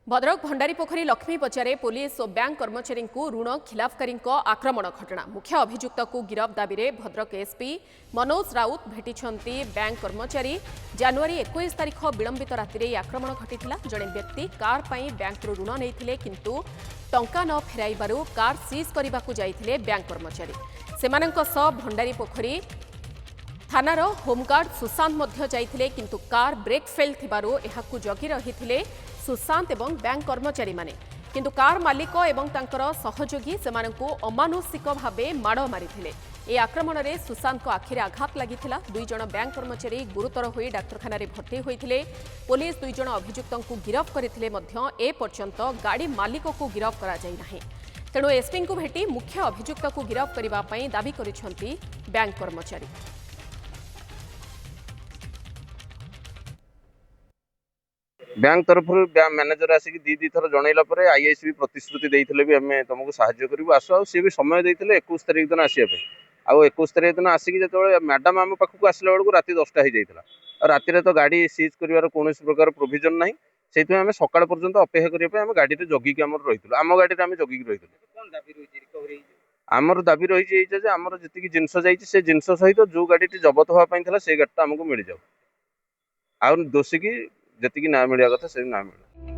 Bhadrak Bhandaripokhari Lakshmi पचारे police और bank कर्मचारी ऋण खिलाफकारी आक्रमण घटना मुख्य अभियुक्त को गिरफ दाबी में भद्रक एसपी मनोज राउत भेटी बैंक कर्मचारी जनवरी 21 तारिख विलंबित राति आक्रमण घटी जड़े व्यक्ति कार पर बैंक ऋण नहीं किंतु टंका न फेराइबारु कार सीज करने को जाइथिले बैंक कर्मचारी सेमानंक सह भंडारीपोखरी थानार होमगार्ड सुशांत मध्य जाइथिले किंतु कार ब्रेक फेल थिबारु एहाकु जगी रहिथिले सुशांत एवं बैंक कर्मचारी माने किंतु कार मालिक एवं तांकर सहयोगी सेमानंकु अमानुषिक भावे माड़ मारिथिले। ए आक्रमण में सुशांत को आखिरे आघात लागिथिला। 2 जण बैंक कर्मचारी गुरुतर होई डाक्तरखाना रे भर्ती होइथिले। पुलिस 2 जण अभियुक्तों को गिरफ करथिले मध्य ए पर्यंत गाड़ी मालिक को गिरफ करा जाई नाही। तेणु एसपी को भेटी मुख्य अभियुक्त को गिरफ करबा पई दाबी करिसंती बैंक कर्मचारी। बैंक तरफ मैनेजर आसिक दी थर जनइला आईआईसी भी प्रतिश्रुति देते भी आम तुमको साहाय्य करूँ आस सी भी समय देते 21 तारिख दिन आसपा आउ 21 तारिख दिन आसिक जो मैडम आम पाखक आसला बेलू रात 10टा हो जाता रातिर तो गाड़ी सीज कर कौन प्रकार प्रोविजन ना से आम सका पर्यटन अपेक्षा करने गाड़ी जगिक रही आम गाड़ी आम जगिक रही आमर दाबी रही आमर जी जिनस जा जिनस सहित जो गाड़ी जबत हाँपाई से गाड़ी आमको मिल जाऊ आ दोषी की जी ना मिलवा कथा से ना मिले।